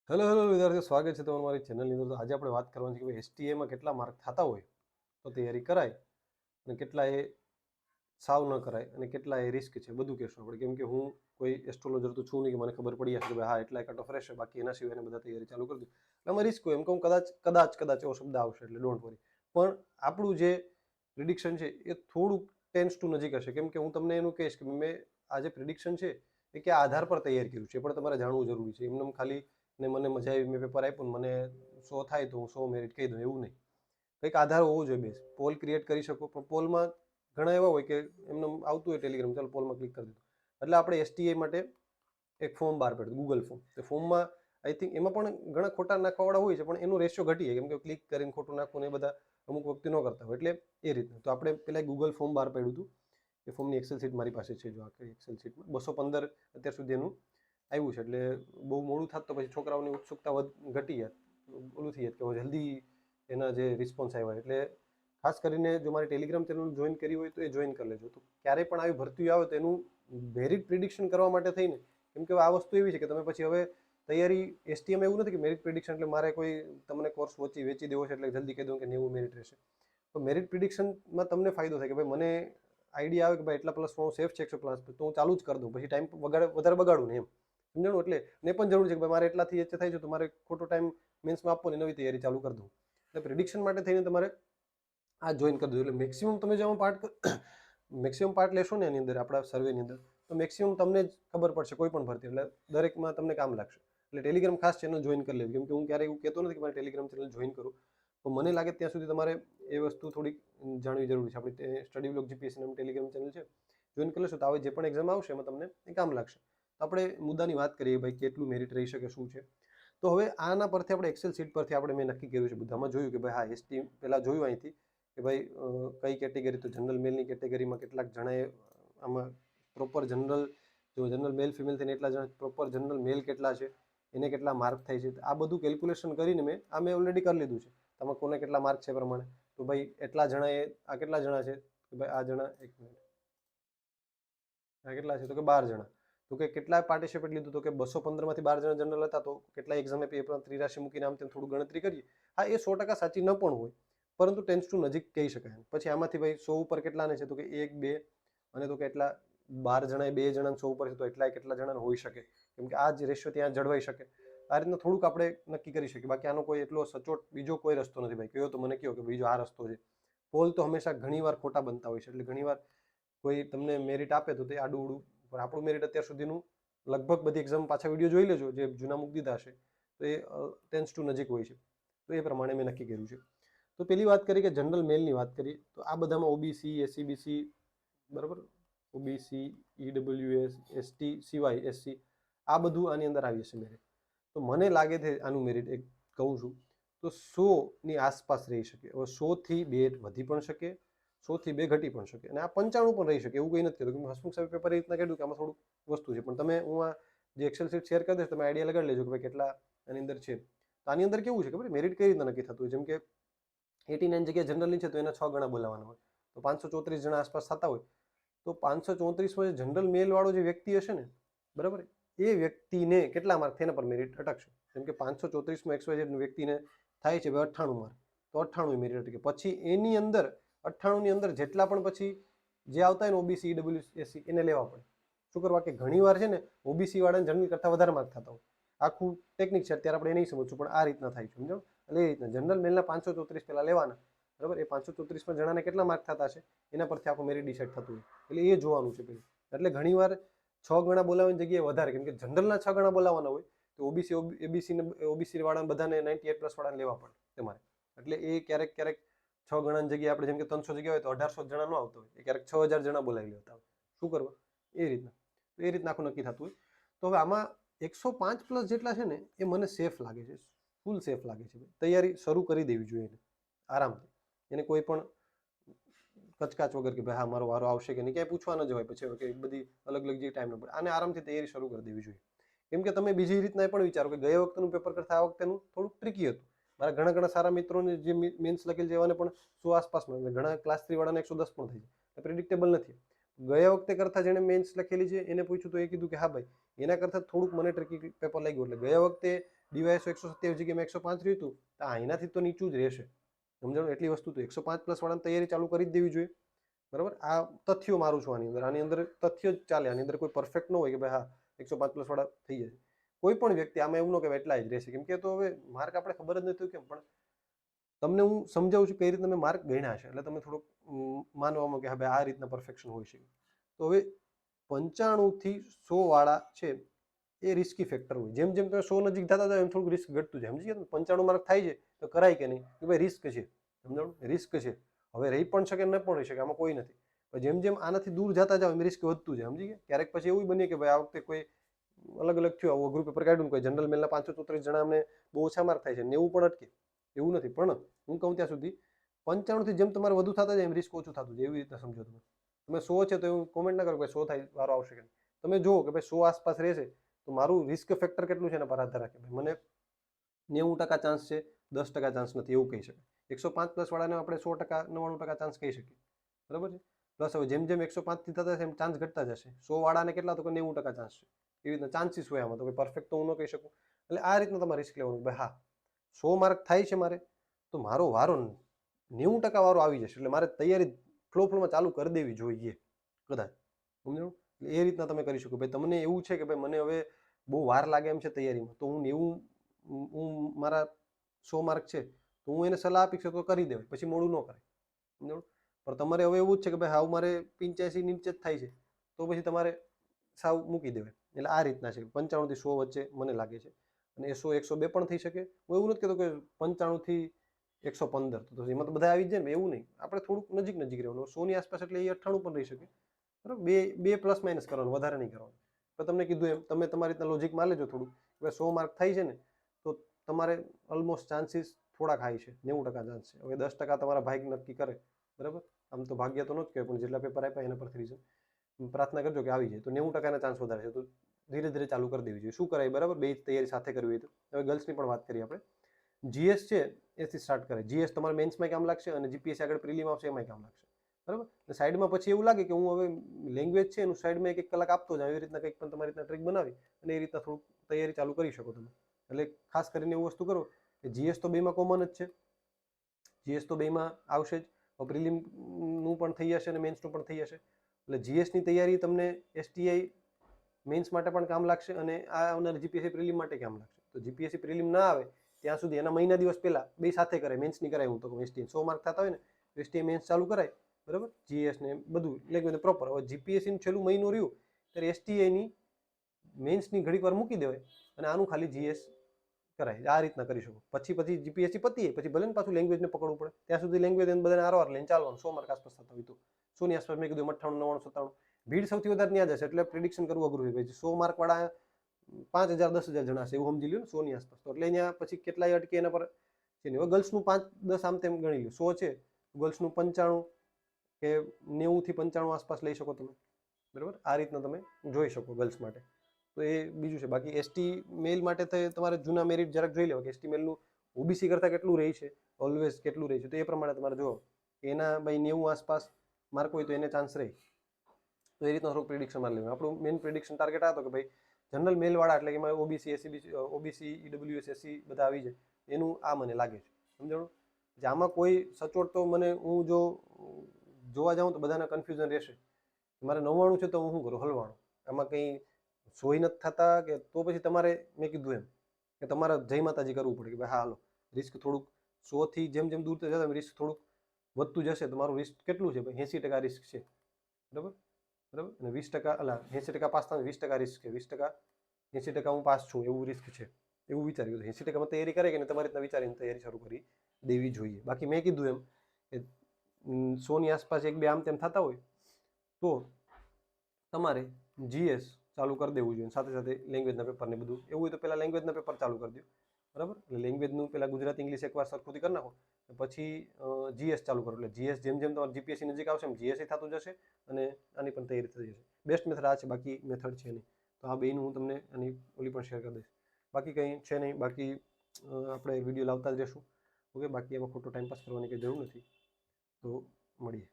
Hello વિદ્યાર્થીઓ, સ્વાગત છે તમારું મારી ચેનલની અંદર. તો આજે આપણે વાત કરવાની છે કે એસટીએમાં કેટલા માર્ક થતા હોય તો તૈયારી કરાય અને કેટલા એ સાવ ન કરાય અને કેટલા એ રિસ્ક છે, બધું કહેશું આપણે. કેમ કે હું કોઈ એસ્ટ્રોલોજર તો છું નહીં કે મને ખબર પડી જશે કે ભાઈ હા એટલા કટ ઓફ રહેશે, બાકી એના સિવાયને બધા તૈયારી ચાલુ કરી દઉં એટલે આમાં રિસ્ક હોય. એમ કહું કદાચ એવો શબ્દ આવશે એટલે ડોન્ટ વરી. પણ આપણું જે પ્રિડિક્શન છે એ થોડુંક ટેન્સ ટુ નજીક હશે. કેમ કે હું તમને એનું કહીશ કે મેં આ જે પ્રિડિક્શન છે એ કયા આધાર પર તૈયાર કર્યું છે એ પણ તમારે જાણવું જરૂરી છે. એમને ખાલી ને મને મજા આવી, મેં પેપર આપ્યું ને મને 100 થાય તો હું 100 મેરિટ કહી દઉં એવું નહીં. કંઈક આધાર હોવો જોઈએ. બેસ પોલ ક્રિએટ કરી શકો, પણ પોલમાં ઘણા એવા હોય કે એમને આવતું હોય ટેલિગ્રામ, ચાલો પોલમાં ક્લિક કરી દીધું એટલે આપણે એસટીએ માટે એક ફોર્મ બહાર પાડ્યું, ગૂગલ ફોર્મ. તો ફોર્મમાં આઈ થિંક એમાં પણ ઘણા ખોટા નાખવાવાળા હોય છે, પણ એનો રેશિયો ઘટી જાય. કેમ કે ક્લિક કરીને ખોટું નાખવું ને એ બધા અમુક વખતે ન કરતા હોય, એટલે એ રીતનું. તો આપણે પેલા ગૂગલ ફોર્મ બહાર પાડ્યું હતું. એ ફોર્મની એક્સેલ શીટ મારી પાસે છે. જો આ એક્સેલ શીટમાં 215 અત્યાર સુધી એનું આવ્યું છે. એટલે બહુ મોડું થાત તો પછી છોકરાઓની ઉત્સુકતા ઘટી જાય, ઓલું થઈ જાય કે જલ્દી એના જે રિસ્પોન્સ આવ્યા. એટલે ખાસ કરીને જો મારી ટેલિગ્રામ ચેનલ જોઈન કરી હોય તો એ જોઈન કરી લેજો. તો ક્યારેય પણ આવી ભરતી આવે તો એનું મેરિટ પ્રિડિક્શન કરવા માટે થઈને, કેમ કે આ વસ્તુ એવી છે કે તમે પછી હવે તૈયારી એસટીએમ એવું નથી કે મેરિટ પ્રિડિક્શન એટલે મારે કોઈ તમને કોર્સ વેચી દેવો છે એટલે જલ્દી કહી દઉં કે 90 મેરિટ રહેશે. તો મેરિટ પ્રિડિક્શનમાં તમને ફાયદો થાય કે ભાઈ મને આઈડિયા આવે કે ભાઈ એટલા પ્લસ સેફ છે 100+, તો હું ચાલુ જ કરી દઉં, પછી ટાઈમ વધારે બગાડું ને એમ. સમજાણું? એટલે ને પણ જરૂર છે કે ભાઈ મારે એટલાથી એચ થાય છે તો મારે ખોટો ટાઈમ મેન્સમાં આપવો ને નવી તૈયારી ચાલુ કરી દઉં. એટલે પ્રિડિક્શન માટે થઈને તમારે આ જોઈન કરી દો. એટલે મેક્સિમમ તમે જેમાં પાર્ટ લેશો ને એની અંદર, આપણા સર્વેની અંદર, તો મેક્સિમમ તમને જ ખબર પડશે કોઈ પણ ભરતી. એટલે દરેકમાં તમને કામ લાગશે. એટલે ટેલિગ્રામ ખાસ ચેનલ જોઈન કરી લેવી. કેમ કે હું ક્યારેય એવું કહેતો નથી કે મારે ટેલિગ્રામ ચેનલ જોઈન કરું, તો મને લાગે ત્યાં સુધી તમારે એ વસ્તુ થોડીક જાણવી જરૂરી છે. આપણી સ્ટડી બ્લોક જીપીએસસી નામ ટેલિગ્રામ ચેનલ છે, જોઈન કરી લેશો તો હવે જે પણ એક્ઝામ આવશે એમાં તમને એ કામ લાગશે. આપણે મુદ્દાની વાત કરીએ ભાઈ કેટલું મેરિટ રહી શકે, શું છે. તો હવે આના પરથી આપણે એક્સેલ શીટ પરથી આપણે મેં નક્કી કર્યું છે બધામાં જોયું કે ભાઈ હા એસટી પહેલાં જોયું અહીંથી કે ભાઈ કઈ કેટેગરી, તો જનરલ મેલની કેટેગરીમાં કેટલાક જણાએ આમાં પ્રોપર જનરલ, જો જનરલ મેલ ફિમેલ થઈને એટલા જણા, પ્રોપર જનરલ મેલ કેટલા છે, એને કેટલા માર્ક થાય છે, આ બધું કેલ્ક્યુલેશન કરીને મેં ઓલરેડી કરી લીધું છે. તમે કોને કેટલા માર્ક છે પ્રમાણે, તો ભાઈ એટલા જણાએ આ કેટલા જણા છે, કે ભાઈ આ જણા, એક મિનિટ, આ કેટલા છે તો કે 12 જણા. તો કે કેટલા પાર્ટિસિપેટ લીધું, તો કે 215માંથી 12 જણા જનરલ હતા, તો કેટલા એક્ઝામે પેપર ત્રિરાશી મૂકીને આમ તેમ થોડું ગણતરી કરીએ. હા, એ 100% સાચી ન પણ હોય, પરંતુ ટેન્સ ટુ નજીક કહી શકાય. પછી આમાંથી ભાઈ 100 ઉપર કેટલાને છે, તો કે 1 2 અને તો કે એટલા 12 જણાએ 2 જણાને 100 ઉપર છે તો એટલા કેટલા જણાને હોઈ શકે. કેમ કે આ જ રેશિયો ત્યાં જળવાઈ શકે. આ રીતનું થોડુંક આપણે નક્કી કરી શકીએ. બાકી આનો કોઈ એટલો સચોટ બીજો કોઈ રસ્તો નથી. ભાઈ કયો તો મને કયો કે બીજો આ રસ્તો છે. પોલ તો હંમેશા ઘણીવાર ખોટા બનતા હોય છે. એટલે ઘણીવાર કોઈ તમને મેરિટ આપે તો તે આડું ઉડું, પણ આપણું મેરિટ અત્યાર સુધીનું લગભગ બધી એક્ઝામ પાછા વિડીયો જોઈ લેજો જે જૂના મૂકી દીધા હશે, તો એ ટેન્સ ટુ નજીક હોય છે. તો એ પ્રમાણે મેં નક્કી કર્યું છે. તો પેલી વાત કરી કે જનરલ મેલની વાત કરીએ તો આ બધામાં ઓબીસી, એસસીબીસી, બરાબર, ઓબીસી, ઈડબ્લ્યુએસ, એસટી સિવાય એસસી, આ બધું આની અંદર આવી જશે મેરિટ. તો મને લાગે છે આનું મેરિટ એક કહું છું તો 100ની આસપાસ રહી શકે. હવે 100થી 2 વધી પણ શકે, 100થી 2 ઘટી પણ શકે, અને આ 95 પણ રહી શકે, એવું કંઈ નથી કહેતું. કે હસમુખ સાહેબ પેપર એ રીતના કાઢ્યું કે આમાં થોડુંક વસ્તુ છે. પણ તમે, હું આ જે એક્સેલ શીટ શેર કરી દઈશ, તમે આઈડિયા લગાડી લેજો કે ભાઈ કેટલા આની અંદર છે. તો આની અંદર કેવું છે કે ભાઈ મેરિટ કઈ રીતના નક્કી થતું હોય. જેમ કે 89 જગ્યાએ જનરલની છે તો એના 6 ગણા બોલાવાના હોય, તો 534 જણા આસપાસ થતા હોય. તો 534માં જનરલ મેલ વાળો જે વ્યક્તિ હશે ને, બરાબર, એ વ્યક્તિને કેટલા માર્ક થયા એના પર મેરિટ અટકશે. જેમ કે 534માં XYZ વ્યક્તિને થાય છે 98 માર્ક, તો 98 મેરિટ અટકે. પછી એની અંદર 98ની અંદર જેટલા પણ પછી જે આવતા હોય ને ઓબીસી, ઈડબ્લ્યુએસસી, એને લેવા પડે. શું કરવા કે ઘણીવાર છે ને ઓબીસી વાળાને જનરલ કરતાં વધારે માર્ક થતા હોય. આખું ટેકનિક છે, અત્યારે આપણે એ નહીં સમજશું, પણ આ રીતના થાય છે. સમજો? એટલે એ રીતના જનરલ મેલના 534 પહેલા લેવાના, બરાબર. એ 534માં જણાને કેટલા માર્ક થતા છે એના પરથી આખું મેરિટ ડિસાઇડ થતું હોય. એટલે એ જોવાનું છે પહેલું. એટલે ઘણીવાર 6 ગણા બોલાવવાની જગ્યાએ વધારે, કેમ કે જનરલના 6 ગણા બોલાવવાના હોય તો ઓબીસી વાળા બધાને 98+ વાળાને લેવા પડે તમારે. એટલે એ ક્યારેક 6 ગણાની જગ્યાએ આપણે જેમ કે 300 જગ્યા હોય તો 1800 જણા ન આવતો હોય, એ ક્યારેક 6000 જણા બોલાવી લેતા હોય. શું કરવા? એ રીતના. તો એ રીતના આખું નક્કી થતું હોય. તો હવે આમાં 105+ જેટલા છે ને એ મને સેફ લાગે છે, ફૂલ સેફ લાગે છે. તૈયારી શરૂ કરી દેવી જોઈએ એને આરામથી. એને કોઈ પણ કચકાચ વગર કે ભાઈ હા મારો વારો આવશે કે નહીં, ક્યાંય પૂછવા ન જવાય પછી કે બધી અલગ અલગ જે ટાઈમ ન પડે. આને આરામથી તૈયારી શરૂ કરી દેવી જોઈએ. કેમ કે તમે બીજી રીતના એ પણ વિચારો કે ગયા વખતેનું પેપર કરતાં આ વખતેનું થોડુંક ટ્રિકી હતું. મારા ઘણા સારા મિત્રોને જે મેન્સ લખેલ છે એવાને પણ 100 આસપાસમાં, ઘણા ક્લાસ 3 વાળાને 110 પણ થઈ જાય. પ્રિડિક્ટેબલ નથી. ગયા વખતે કરતાં જેણે મેન્સ લખેલી છે એને પૂછ્યું તો એ કીધું કે હા ભાઈ એના કરતાં થોડુંક મને ટ્રિકી પેપર લાગ્યું. એટલે ગયા વખતે ડીવાયએસઓ 127 જગ્યામાં 105 રહ્યું હતું તો એનાથી તો નીચું જ રહેશે, સમજાણું? એટલી વસ્તુ તો 105+ વાળાની તૈયારી ચાલુ કરી જ દેવી જોઈએ, બરાબર? આ તથ્યો મારું છું, આની અંદર તથ્ય જ ચાલે, આની અંદર કોઈ પરફેક્ટ ન હોય કે ભાઈ હા 105+ વાળા થઈ જશે. કોઈ પણ વ્યક્તિ આમાં એવું ન કે એટલા જ રહેશે, કેમ કે તો હવે માર્ક આપણે ખબર જ નથી કેમ, પણ તમને હું સમજાવું છું કઈ રીતે તમે માર્ક ગણ્યા છે, એટલે તમે થોડુંક માનવામાં કે હા આ રીતના પરફેક્શન હોય છે. તો હવે 95 થી 100 વાળા છે એ રિસ્કી ફેક્ટર હોય. જેમ જેમ તમે 100 નજીક થતા જાય એમ થોડુંક રિસ્ક ઘટતું જાય, સમજી ગયા? 95 માર્ક થાય છે તો કરાય કે નહીં, કે ભાઈ રિસ્ક છે, સમજાણું? રિસ્ક છે, હવે રહી પણ શકે ન પણ રહી શકે, આમાં કોઈ નથી. પણ જેમ જેમ આનાથી દૂર જતા જાવ એમ રિસ્ક વધતું જાય, સમજી ગયા? ક્યારેક પછી એવું બને કે ભાઈ આ વખતે કોઈ અલગ અલગ થયું, આવું અઘરું પેપર કાઢ્યું, કોઈ જનરલ મેલના 534 જણા અમને બહુ ઓછા માર્ક થાય છે, 90 પણ અટકે, એવું નથી. પણ હું કહું ત્યાં સુધી 95 થી જેમ તમારે વધુ થતા જાય એમ રિસ્ક ઓછું થતું જાય, એવી રીતના સમજો. તમે 100 છે તો એવું કોમેન્ટ ના કરો કે 100 થાય વારો આવશે કે, તમે જુઓ કે ભાઈ 100 આસપાસ રહેશે તો મારું રિસ્ક ફેક્ટર કેટલું છે એના પર આધાર રાખે. મને 90% ચાન્સ છે, 10% ચાન્સ નથી, એવું કહી શકાય. 105+ વાળાને આપણે 100%, 99% ચાન્સ કહી શકીએ, બરાબર છે? પ્લસ હવે જેમ જેમ 105 થી થતા એમ ચાન્સ ઘટતા જશે. 100 વાળાને કેટલા, તો 90% ચાન્સ છે, એવી રીતના ચાન્સીસ હોય આમાં. તો પરફેક્ટ તો હું ન કહી શકું. એટલે આ રીતના તમારે રિસ્ક લેવાનું, ભાઈ હા 100 માર્ક થાય છે મારે, તો મારો વારો 90% વારો આવી જશે, એટલે મારે તૈયારી ફ્લોમાં ચાલુ કરી દેવી જોઈએ કદાચ, સમજો? એ રીતના તમે કરી શકો. ભાઈ તમને એવું છે કે ભાઈ મને હવે બહુ વાર લાગે એમ છે તૈયારીમાં, તો હું મારા 100 માર્ક છે તો હું એને સલાહ આપી શકું તો કરી દેવાય, પછી મોડું ન કરાય, સમજો? પણ તમારે હવે એવું જ છે કે ભાઈ હાવ મારે 85 નીચે જ થાય છે તો પછી તમારે સાવ મૂકી દેવાય. એટલે આ રીતના છે, 95 થી 100 વચ્ચે મને લાગે છે. અને એ 100 102 પણ થઈ શકે. હું એવું નથી કહેતો કે 95 થી 115, તો એમાં તો બધા આવી જ જાય ને, એવું નહીં. આપણે થોડુંક નજીક નજીક રહેવાનું. 100 ની આસપાસ એટલે એ 98 પણ રહી શકે, બરાબર? બે પ્લસ માઇનસ કરવાનું, વધારે નહીં કરવાનું. તો તમને કીધું એમ તમે તમારી રીતના લોજિક માં લેજો થોડું. હવે 100 માર્ક થાય છે ને તો તમારે ઓલમોસ્ટ ચાન્સીસ થોડાક હાઈ છે, 90% ચાન્સ છે. હવે 10% તમારા ભાગ્ય નક્કી કરે, બરાબર? આમ તો ભાગ્ય તો ન જ કહેવાય, પણ જેટલા પેપર આપ્યા એના પરથી રીઝન પ્રાર્થના કરજો કે આવી જાય. તો 90% ચાન્સ વધારે છે, તો ધીરે ધીરે ચાલુ કરી દેવી જોઈએ. શું કરાય, બરાબર? બે તૈયારી સાથે કરવી હોય તો. હવે ગર્લ્સની પણ વાત કરીએ આપણે. જીએસ છે એથી સ્ટાર્ટ કરે. જીએસ તમારે મેન્સમાં કામ લાગશે અને જીપીએસસી આગળ પ્રિલિમ આવશે એમાંય કામ લાગશે, બરાબર? સાઈડમાં પછી એવું લાગે કે હું હવે લેંગ્વેજ છે એનું સાઈડમાં 1 કલાક આપતો જાઉં, એવી રીતના કંઈક પણ તમારી રીતના ટ્રીક બનાવી અને એ રીતના થોડુંક તૈયારી ચાલુ કરી શકો તમે. એટલે ખાસ કરીને એવું વસ્તુ કરો કે જીએસ તો બેમાં કોમન જ છે, જીએસ તો બેમાં આવશે જ. પ્રિલિમનું પણ થઈ જશે અને મેન્સનું પણ થઈ જશે. એટલે જીએસની તૈયારી તમને એસટીઆઈ મેન્સ માટે પણ કામ લાગશે અને આ આવનાર જીપીએસસી પ્રિલિમ માટે કામ લાગશે. તો જીપીએસસી પ્રિલિમ ના આવે ત્યાં સુધી એના મહિના દિવસ પહેલા બે સાથે કરે, મેન્સની કરાય. હું તો એસટી 100 માર્ક થતા હોય ને તો એસટી મેન્સ ચાલુ કરાય, બરાબર? જીએસ ને બધું લેંગ્વેજ પ્રોપર. હવે જીપીએસસીનું છેલ્લું મહિનો રહ્યું ત્યારે એસટીઆઈની મેન્સની ઘડીક વાર મૂકી દેવાય અને આનું ખાલી જીએસ કરાય. આ રીતના કરી શકો. પછી જીપીએસસી પતીએ પછી ભલે ને પાછું લેંગ્વેજને પકડવું પડે, ત્યાં સુધી લેંગ્વેજ બધાને આરવાર લઈને ચાલવાનું. 100 માર્ક આસપાસ થતા હોય તો 100 ની આસપાસ મેં કીધું 98, 99, 97. ભીડ સૌથી વધારે ત્યાં જશે એટલે પ્રિડિક્શન કરવું અઘરું હોય. 100 માર્ક વાળા 5000, 10,000 જણા છે એવું સમજી લ્યો ને 100 ની આસપાસ. તો એટલે અહીંયા પછી કેટલાય અટકે એના પર છે નહીં. હવે ગર્લ્સનું 5, 10 આમ તેમ ગણી લો. 100 છે, ગર્લ્સનું 95 કે 90 થી 95 આસપાસ લઈ શકો તમે, બરાબર? આ રીતના તમે જોઈ શકો ગર્લ્સ માટે. તો એ બીજું છે. બાકી એસટી મેલ માટે તમારે જૂના મેરિટ જરાક જોઈ લેવા કે એસટી મેલનું ઓબીસી કરતાં કેટલું રહી છે, ઓલવેઝ કેટલું રહી છે. તો એ પ્રમાણે તમારે જુઓ કે એના ભાઈ 90 આસપાસ માર્ક હોય તો એને ચાન્સ રહે. તો એ રીતના થોડુંક પ્રિડિક્શન મારી લેવું. આપણું મેઇન પ્રિડિક્શન ટાર્ગેટ આ હતો કે ભાઈ જનરલ મેલ વાળા એટલે કે એમાં OBC, SC, OBC, EWS, SC બધા આવી જાય, એનું આ મને લાગે છે, સમજાણું? જે આમાં કોઈ સચોટ તો મને હું જો જોવા જાઉં તો બધાના કન્ફ્યુઝન રહેશે. મારે 99 છે તો હું શું કરું, હલવાણું. આમાં કંઈ સોય નથી થતા કે તો પછી તમારે મેં કીધું એમ કે તમારે જય માતાજી કરવું પડે કે ભાઈ હા હાલો રિસ્ક થોડુંક 100 થી જેમ જેમ દૂર જતા રિસ્ક થોડુંક વધતું જશે. તો મારું રિસ્ક કેટલું છે ભાઈ, 80% રિસ્ક છે, બરાબર? બરાબર? અને 20% અલા 80% પાસ થવાનું, 20% રિસ્ક છે. 20%, 80% હું પાસ છું એવું રિસ્ક છે, એવું વિચાર્યું. 80%માં તૈયારી કરે કે તમારી રીતના વિચારીને તૈયારી શરૂ કરી દેવી જોઈએ. બાકી મેં કીધું એમ કે 100 ની આસપાસ 1-2 આમ તેમ થતા હોય તો તમારે જીએસ ચાલુ કરી દેવું જોઈએ. સાથે સાથે લેંગ્વેજના પેપરને બધું એવું હોય તો પહેલાં લેંગ્વેજના પેપર ચાલુ કરી દો, બરાબર? એટલે લેંગ્વેજનું પહેલાં ગુજરાતી, ઇંગ્લિશ એકવાર સરખું કરી નાખો, પછી જીએસ ચાલુ કરો. એટલે જીએસ જેમ જેમ તમારે જીપીએસસી નજીક આવશે એમ જીએસસી થતું જશે અને આની પણ તૈયારી થઈ જશે. બેસ્ટ મેથડ આ છે, બાકી મેથડ છે નહીં. તો આ બેનું હું તમને આની ઓલી પણ શેર કરી દઈશ. બાકી કંઈ છે નહીં. બાકી આપણે વિડીયો લાવતા જ રહેશું, ઓકે? બાકી એમાં ખોટો ટાઈમપાસ કરવાની કંઈ જરૂર નથી. તો મળીએ.